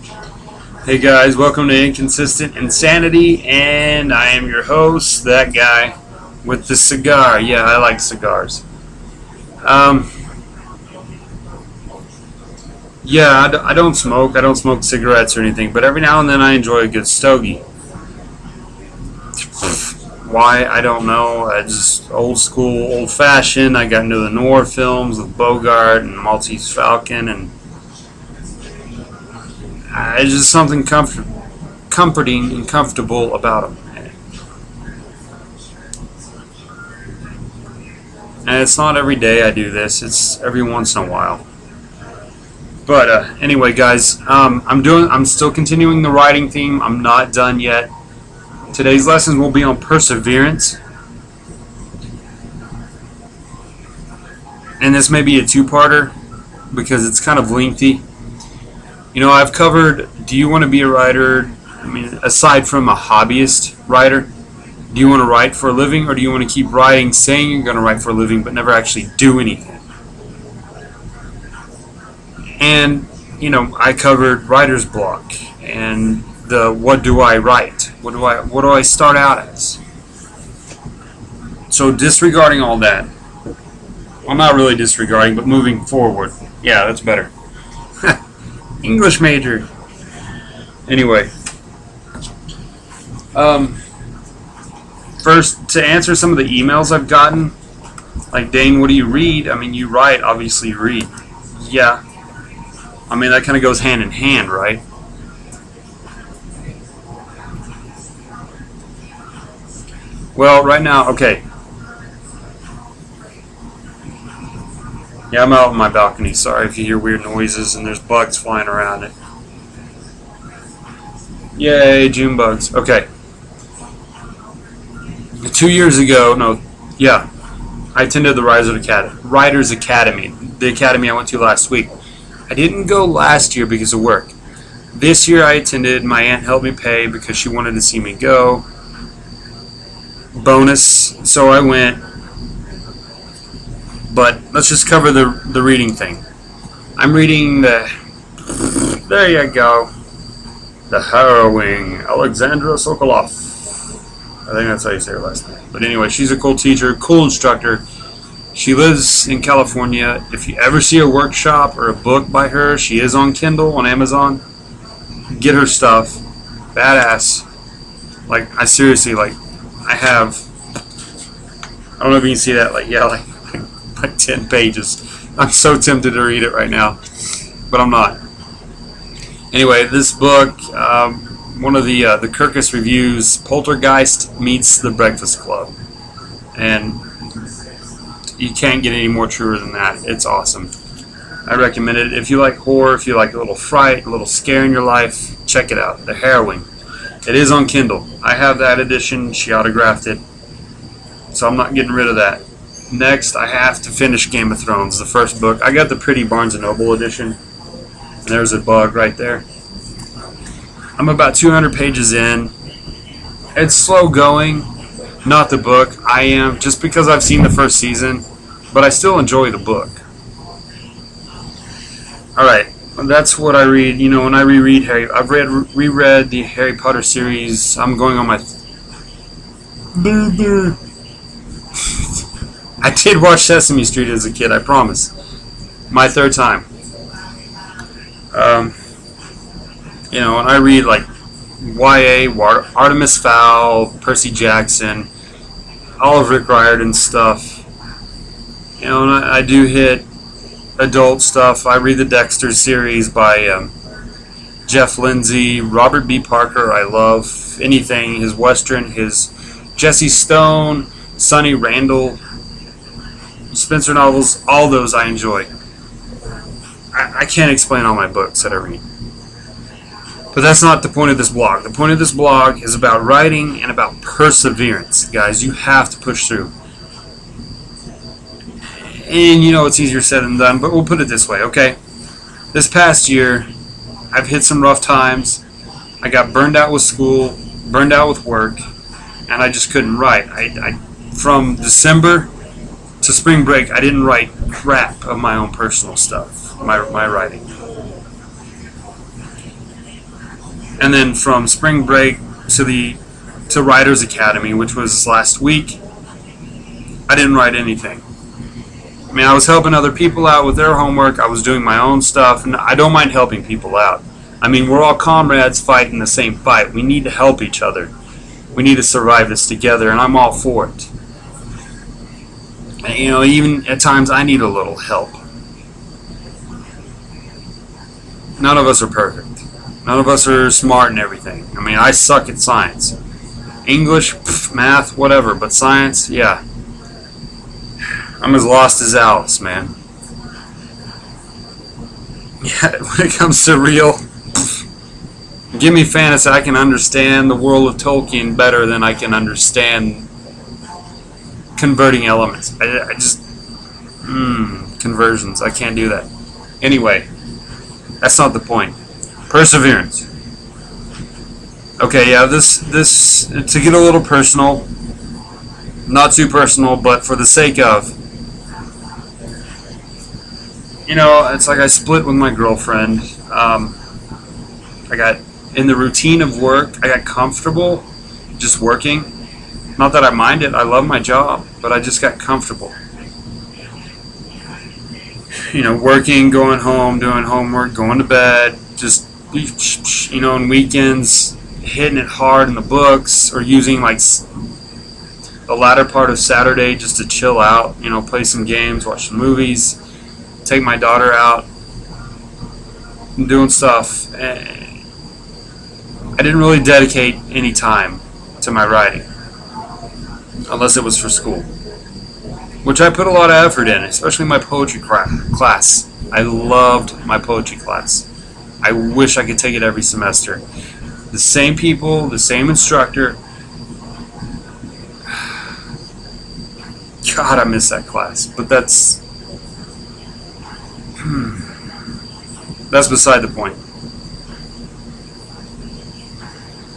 Hey guys, welcome to Inconsistent Insanity, and I am your host, that guy with the cigar. Yeah, I like cigars. Um, yeah, I don't smoke. I don't smoke cigarettes or anything, but every now and then I enjoy a good stogie. Why? I don't know. I just old school, old fashioned. I got into the noir films with Bogart and Maltese Falcon, and it's just something comforting and comfortable about them. And it's not every day I do this. It's every once in a while. But anyway, guys, I'm still continuing the writing theme. I'm not done yet. Today's lessons will be on perseverance, and this may be a two-parter because it's kind of lengthy. You know, I've covered. Do you want to be a writer? I mean, aside from a hobbyist writer, do you want to write for a living, or do you want to keep writing, saying you're going to write for a living, but never actually do anything? And, you know, I covered writer's block and the what do I write? What do I start out as? So disregarding all that, well, not really disregarding, but moving forward. Yeah, that's better. English major. Anyway, first, to answer some of the emails I've gotten, like, Dane, what do you read? I mean, you write, obviously you read. Yeah. I mean, that kind of goes hand in hand, right? Well, right now, okay. Yeah, I'm out on my balcony. Sorry if you hear weird noises and there's bugs flying around it. Yay, June bugs. Okay. 2 years ago, no, yeah, I attended the Writers Academy, the academy I went to last week. I didn't go last year because of work. This year I attended. My aunt helped me pay because she wanted to see me go. Bonus, so I went. But let's just cover the reading thing. I'm reading there you go, the harrowing Alexandra Sokolov. I think that's how you say her last name. But anyway, she's a cool teacher, cool instructor. She lives in California. If you ever see a workshop or a book by her, she is on Kindle, on Amazon. Get her stuff. Badass. Like, I seriously, like, I have, I don't know if you can see that, like 10 pages. I'm so tempted to read it right now, but I'm not. Anyway, this book, one of the Kirkus reviews, Poltergeist meets The Breakfast Club. And you can't get any more truer than that. It's awesome. I recommend it. If you like horror, if you like a little fright, a little scare in your life, check it out. The Harrowing. It is on Kindle. I have that edition. She autographed it. So I'm not getting rid of that. Next, I have to finish Game of Thrones, the first book. I got the pretty Barnes & Noble edition. And there's a bug right there. I'm about 200 pages in. It's slow going. Not the book. I am, just because I've seen the first season, but I still enjoy the book. Alright, that's what I read. You know, when I reread I've reread the Harry Potter series. I'm going on my I did watch Sesame Street as a kid, I promise. My third time. You know, and I read like YA, Artemis Fowl, Percy Jackson, all of Rick Riordan stuff. You know, and I do hit adult stuff. I read the Dexter series by Jeff Lindsay, Robert B. Parker. I love anything, his Western, his Jesse Stone, Sonny Randall, Spencer novels, all those I enjoy. I can't explain all my books that I read. But that's not the point of this blog. The point of this blog is about writing and about perseverance. Guys, you have to push through. And you know it's easier said than done, but we'll put it this way, okay? This past year, I've hit some rough times. I got burned out with school, burned out with work, and I just couldn't write. From December to spring break, I didn't write crap of my own personal stuff, my writing. And then from spring break to Writers Academy, which was last week, I didn't write anything. I mean, I was helping other people out with their homework. I was doing my own stuff, and I don't mind helping people out. I mean, we're all comrades fighting the same fight. We need to help each other. We need to survive this together, and I'm all for it. And, even at times I need a little help. None of us are perfect. None of us are smart in everything. I mean, I suck at science. English, math, whatever, but science, yeah. I'm as lost as Alice, man. Yeah, when it comes to real, give me fantasy, I can understand the world of Tolkien better than I can understand converting elements. I just, conversions, I can't do that. Anyway, that's not the point. Perseverance. Okay, yeah, this to get a little personal, not too personal, but for the sake of, it's like I split with my girlfriend. I got in the routine of work. I got comfortable just working. Not that I mind it. I love my job, but I just got comfortable. Working, going home, doing homework, going to bed, just, on weekends, hitting it hard in the books, or using like the latter part of Saturday just to chill out, play some games, watch some movies, take my daughter out, and doing stuff. I didn't really dedicate any time to my writing, unless it was for school, which I put a lot of effort in, especially my poetry class. I loved my poetry class. I wish I could take it every semester. The same people, the same instructor. God, I miss that class. But that's beside the point.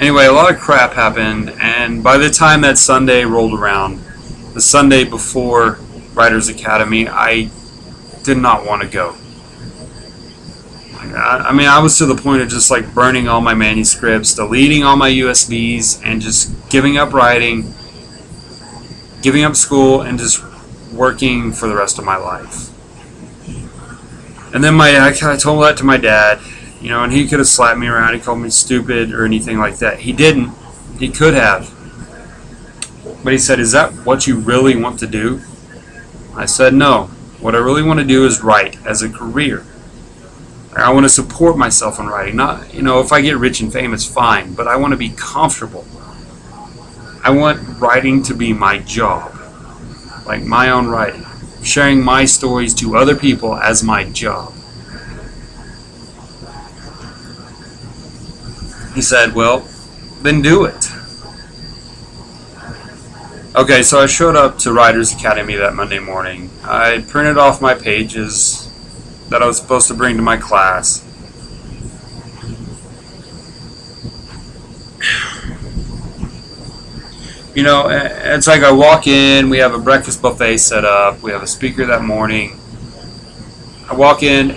Anyway, a lot of crap happened, and by the time that Sunday rolled around, the Sunday before Writers Academy, I did not want to go. I was to the point of just like burning all my manuscripts, deleting all my USBs, and just giving up writing, giving up school, and just working for the rest of my life. And then I told that to my dad, and he could have slapped me around. He called me stupid or anything like that. He didn't. He could have. But he said, "Is that what you really want to do?" I said, "No. What I really want to do is write as a career. I want to support myself in writing. Not, if I get rich and famous, fine, but I want to be comfortable. I want writing to be my job, like my own writing, sharing my stories to other people as my job." He said, "Well, then do it." Okay, so I showed up to Writers Academy that Monday morning. I printed off my pages that I was supposed to bring to my class. It's like I walk in, we have a breakfast buffet set up, we have a speaker that morning. I walk in,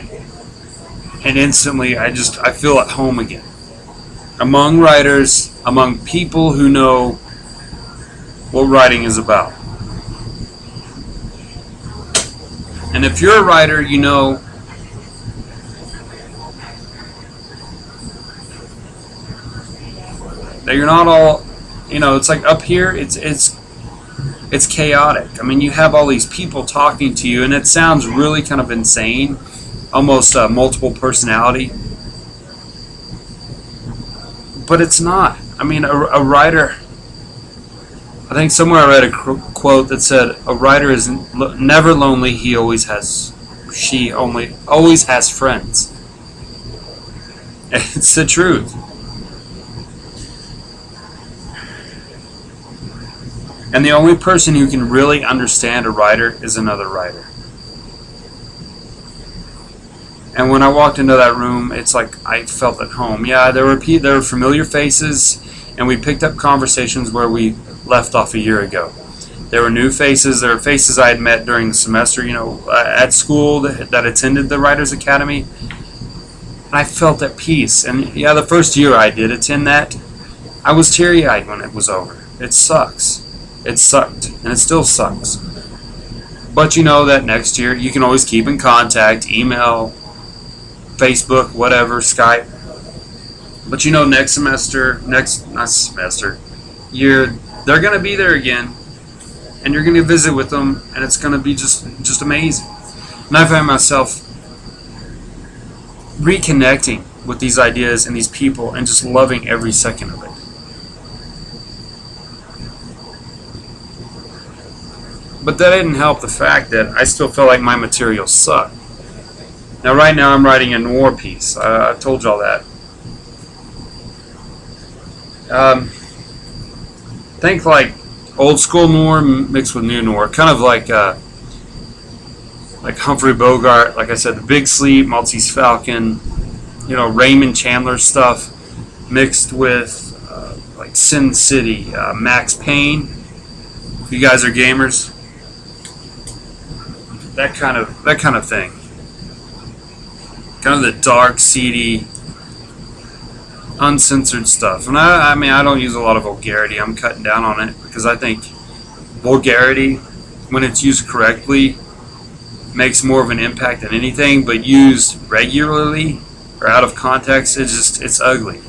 and instantly I feel at home again. Among writers, among people who know what writing is about. And if you're a writer, you know that you're not all, it's like up here, it's chaotic. I mean, you have all these people talking to you, and it sounds really kind of insane, almost multiple personality. But it's not. I mean, a writer, I think somewhere I read a quote that said, "A writer is never lonely, always has friends." It's the truth. And the only person who can really understand a writer is another writer. And when I walked into that room, it's like I felt at home. Yeah, there were familiar faces, and we picked up conversations where we left off a year ago. There were new faces. There were faces I had met during the semester, at school that attended the Writers Academy. And I felt at peace. And yeah, the first year I did attend that, I was teary-eyed when it was over. It sucks. It sucked, and it still sucks. But you know that next year you can always keep in contact, email, Facebook, whatever, Skype. But you know, next semester, not semester, year, they're gonna be there again, and you're gonna visit with them, and it's gonna be just amazing. And I find myself reconnecting with these ideas and these people, and just loving every second of it. But that didn't help the fact that I still feel like my material sucked. Now, right now, I'm writing a noir piece. I've told y'all that. Think like old school noir mixed with new noir, kind of like Humphrey Bogart. Like I said, The Big Sleep, Maltese Falcon, you know, Raymond Chandler stuff mixed with like Sin City, Max Payne. If you guys are gamers, that kind of thing. Kind of the dark, seedy, uncensored stuff. And I mean, I don't use a lot of vulgarity. I'm cutting down on it because I think vulgarity, when it's used correctly, makes more of an impact than anything. But used regularly or out of context, it's ugly.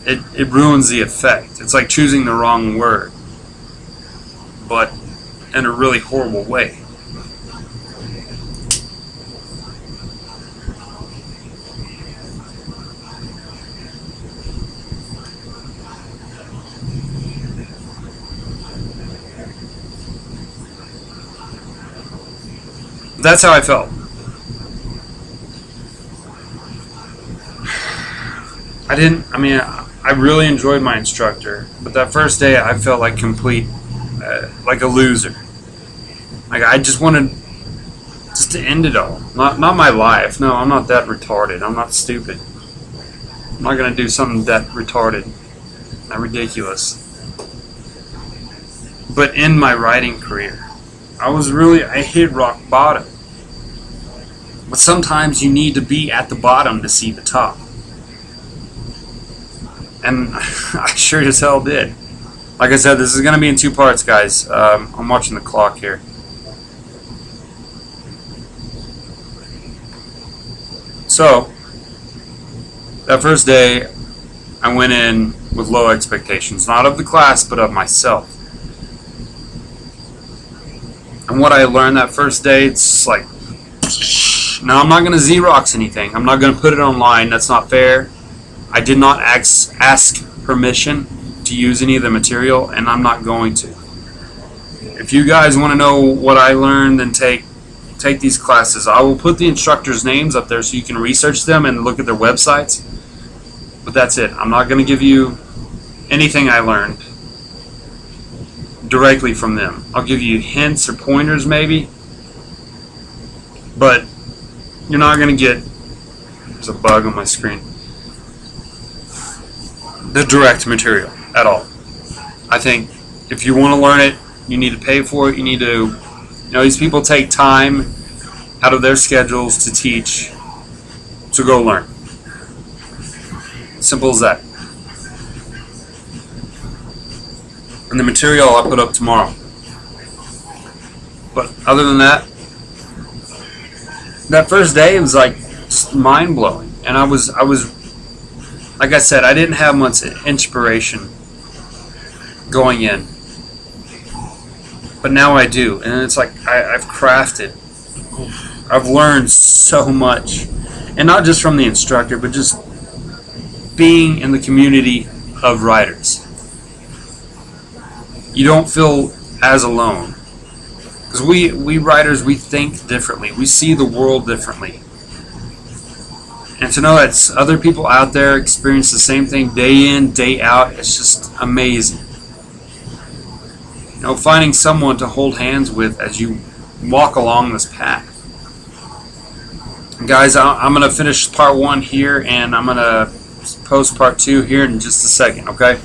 It ruins the effect. It's like choosing the wrong word, but in a really horrible way. That's how I felt. I really enjoyed my instructor, but that first day I felt like like a loser. Like I just wanted to end it all. Not my life. No, I'm not that retarded. I'm not stupid. I'm not going to do something that retarded, that ridiculous. But in my writing career, I hit rock bottom. But sometimes you need to be at the bottom to see the top. And I sure as hell did. Like I said, this is going to be in 2 parts, guys. I'm watching the clock here. So, that first day, I went in with low expectations. Not of the class, but of myself. And what I learned that first day, it's like, now I'm not going to Xerox anything. I'm not going to put it online. That's not fair. I did not ask permission to use any of the material, and I'm not going to. If you guys want to know what I learned, then take these classes. I will put the instructors' names up there so you can research them and look at their websites. But that's it. I'm not going to give you anything I learned directly from them. I'll give you hints or pointers maybe, but you're not going to get, there's a bug on my screen, the direct material at all. I think if you want to learn it, you need to pay for it. You need to, these people take time out of their schedules to teach, so go learn. Simple as that. And the material I'll put up tomorrow. But other than that, that first day was like just mind blowing. And I was like I said, I didn't have much inspiration going in, but now I do. And it's like I've crafted, I've learned so much, and not just from the instructor, but just being in the community of writers. You don't feel as alone, because we writers, we think differently, we see the world differently. And to know that other people out there experience the same thing day in, day out, it's just amazing. Finding someone to hold hands with as you walk along this path. Guys, I'm going to finish part 1 here, and I'm going to post part 2 here in just a second, okay?